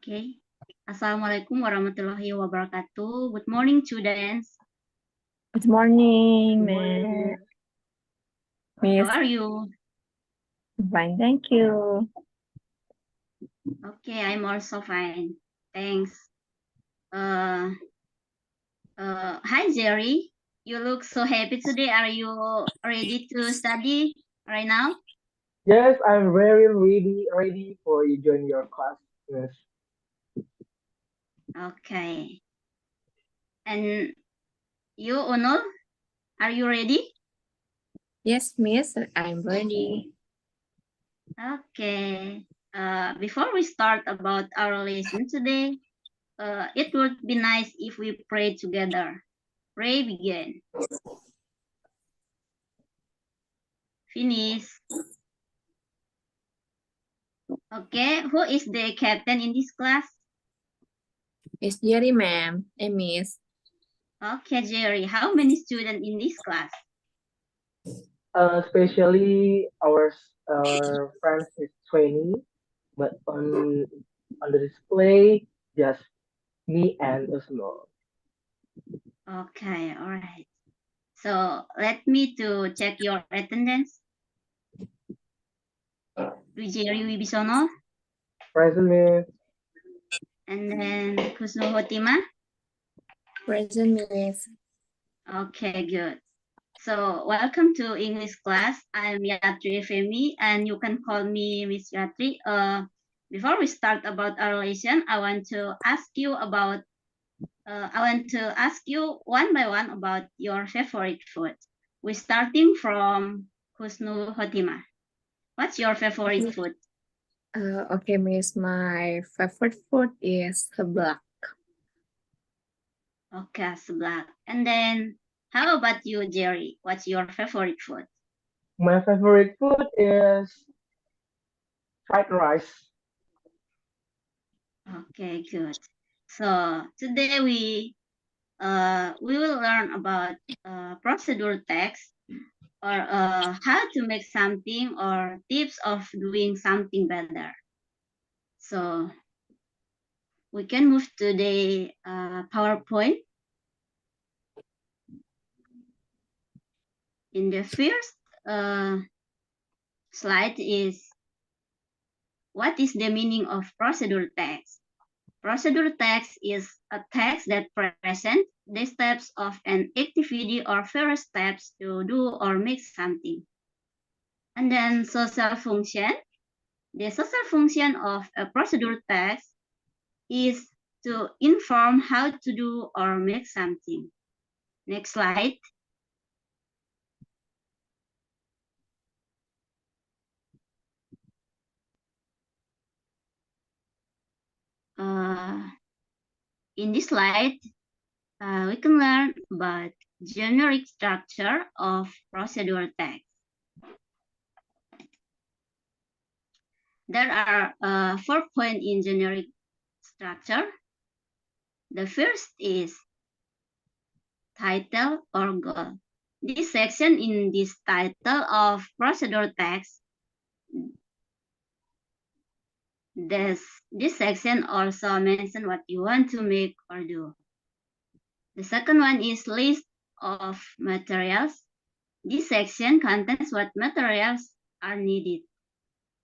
Okay. Assalamualaikum warahmatullahi wabarakatuh. Good morning, students. Good morning, How Miss. are you? Fine, thank you. Okay, I'm also fine. Thanks. Hi, Jerry. You look so happy today. Are you ready to study right now? Yes, I'm very ready for you join your class. Yes. Okay. And you, Onul, are you ready? Yes, Miss, I'm ready. Okay. Before we start about our lesson today, it would be nice if we pray together. Pray begin. Finish. Okay, who is the captain in this class? Miss Jerry, ma'am. Miss. Okay, Jerry, how many students in this class? Especially our friends is 20, but on the display just me and Usmo. Okay, all right. So let me to check your attendance. Jerry Wibisono, Present Miss. and then Kusno Hotima. Present, Miss. Okay, good. So welcome to English class. I'm Yatri Evemi, and you can call me Miss Yatri. Before we start about our lesson, I want to ask you one by one about your favorite food. We're starting from Husnul Hotima. What's your favorite food? Okay, Miss, my favorite food is seblak. Okay, seblak. And then, how about you, Jerry? What's your favorite food? My favorite food is fried rice. Okay, good. So today we will learn about procedure text or how to make something or tips of doing something better. So we can move to the PowerPoint. In the first slide is what is the meaning of procedure text? Procedure text is a text that presents the steps of an activity or various steps to do or make something. And then social function. The social function of a procedure text is to inform how to do or make something. Next slide. In this slide, we can learn about generic structure of procedure text. There are 4 points in generic structure. The first is title or goal. This section in this title of procedure text, this section also mentions what you want to make or do. The second one is list of materials. This section contains what materials are needed.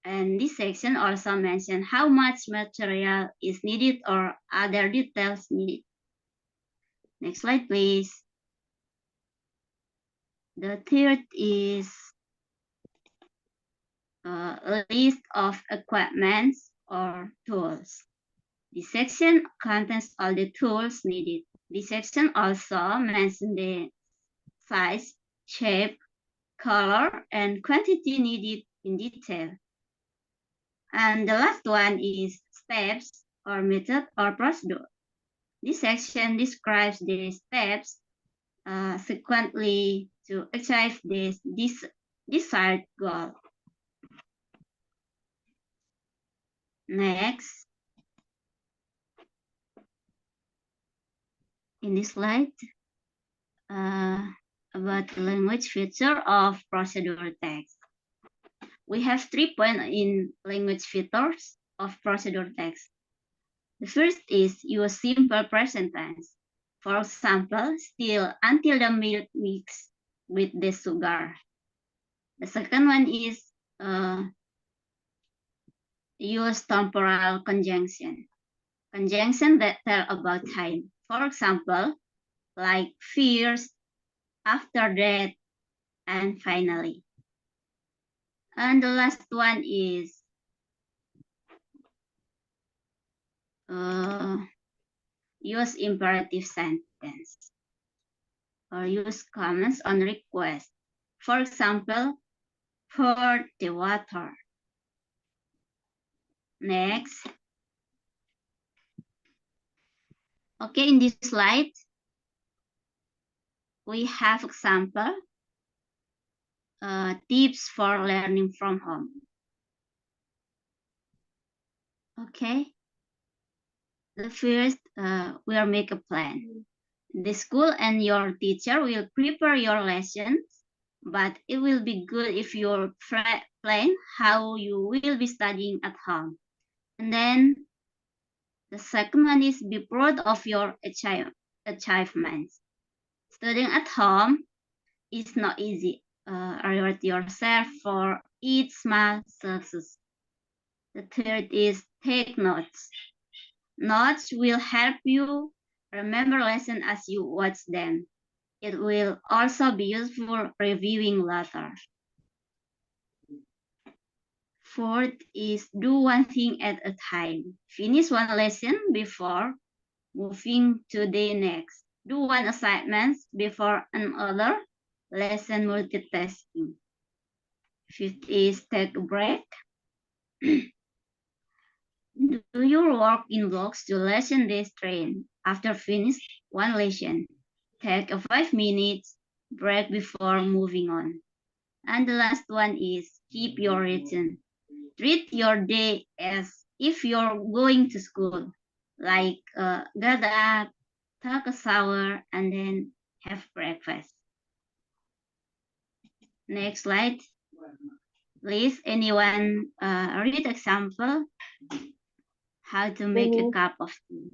And this section also mentions how much material is needed or other details needed. Next slide, please. The third is a list of equipments or tools. This section contains all the tools needed. This section also mentions the size, shape, color, and quantity needed in detail. And the last one is steps or method or procedure. This section describes the steps sequentially to achieve this desired goal. Next, in this slide, about the language feature of procedure text. We have 3 points in language features of procedure text. The first is use simple present tense. For example, still until the milk mixed with the sugar. The second one is use temporal conjunction. Conjunction that tell about time. For example, like first, after that, and finally. And the last one is use imperative sentence or use comments on request. For example, pour the water. Next. Okay, in this slide, we have example tips for learning from home. Okay. The first, we'll make a plan. The school and your teacher will prepare your lessons, but it will be good if you plan how you will be studying at home. And then the second one is be proud of your achievements. Studying at home is not easy. Reward yourself for each small success. The third is take notes. Notes will help you remember lessons as you watch them. It will also be useful reviewing later. Fourth is do one thing at a time. Finish one lesson before moving to the next. Do one assignment before another lesson multitasking. Fifth is take a break. Do your work in blocks to lessen the strain. After finish one lesson, take a 5 minutes break before moving on. And the last one is keep your routine. Treat your day as if you're going to school, like get up, take a shower, and then have breakfast. Next slide. Please, anyone read example how to make a cup of tea.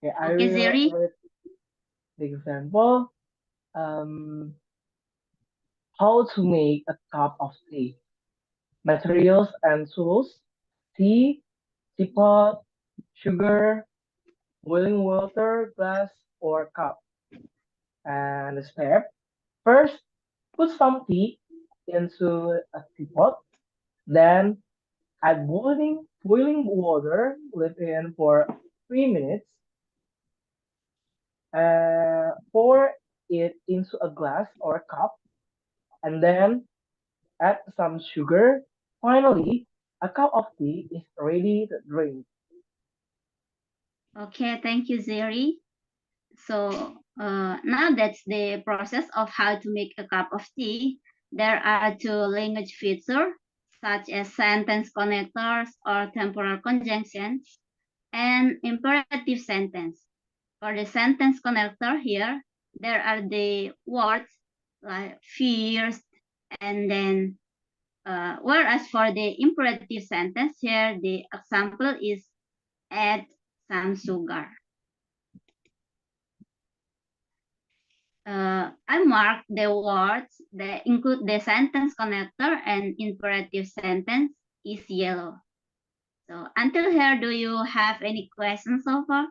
Okay, I Okay, will Zeri. read the example. How to make a cup of tea. Materials and tools: tea, teapot, sugar, boiling water, glass, or cup. And the step: first, put some tea into a teapot, then add boiling water, leave in for 3 minutes, pour it into a glass or a cup, and then add some sugar. Finally, a cup of tea is ready to drink. Okay, thank you, Zeri. So now that's the process of how to make a cup of tea. There are two language features, such as sentence connectors or temporal conjunctions, and imperative sentence. For the sentence connector here, there are the words like first, and then whereas for the imperative sentence here, the example is add some sugar. I mark the words that include the sentence connector and imperative sentence is yellow. So until here, do you have any questions so far?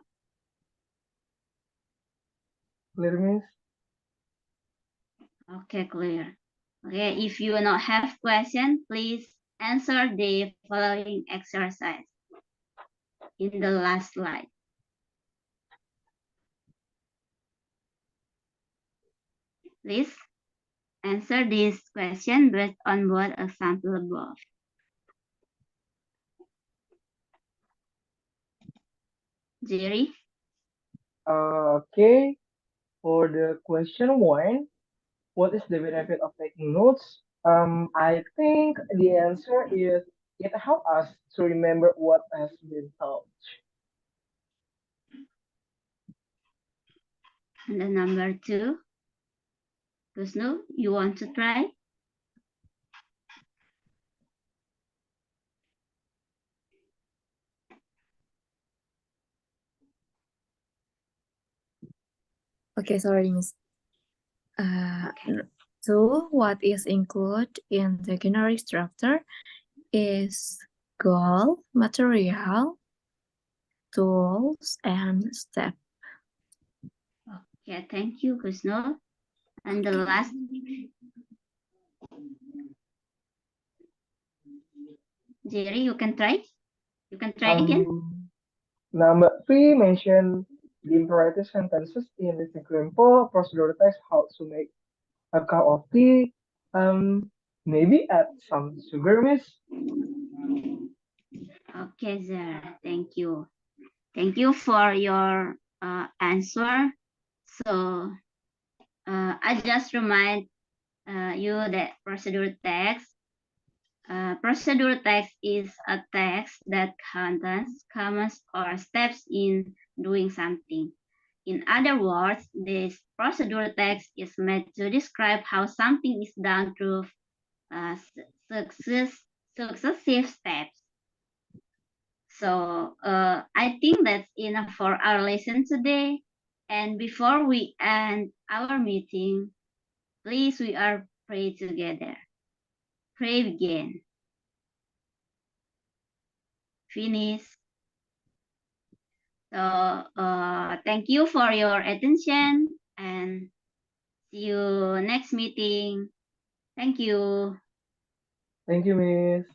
Clear, Miss? Okay, clear. Okay, if you not have question, please answer the following exercise in the last slide. Please answer this question based on what example above. Jerry? Okay, for the question one, what is the benefit of taking notes? I think the answer is it helps us to remember what has been taught. And the number two, Kusnu, you want to try? Okay, sorry, Miss. Okay. So what is included in the generic structure is goal, material, tools, and step. Okay, thank you, Kusno. And the last, Jerry, you can try. You can try again. Number 3 mentioned the imperative sentences in this example. Procedure text how to make a cup of tea. Maybe add some sugar, miss. Okay, Zara, thank you. Thank you for your answer. So I just remind you that procedure text is a text that contains commands or steps in doing something. In other words, this procedure text is meant to describe how something is done through successive steps. So I think that's enough for our lesson today. And before we end our meeting, please we are pray together. Pray begin. Finish. So thank you for your attention and see you next meeting. Thank you. Thank you, miss.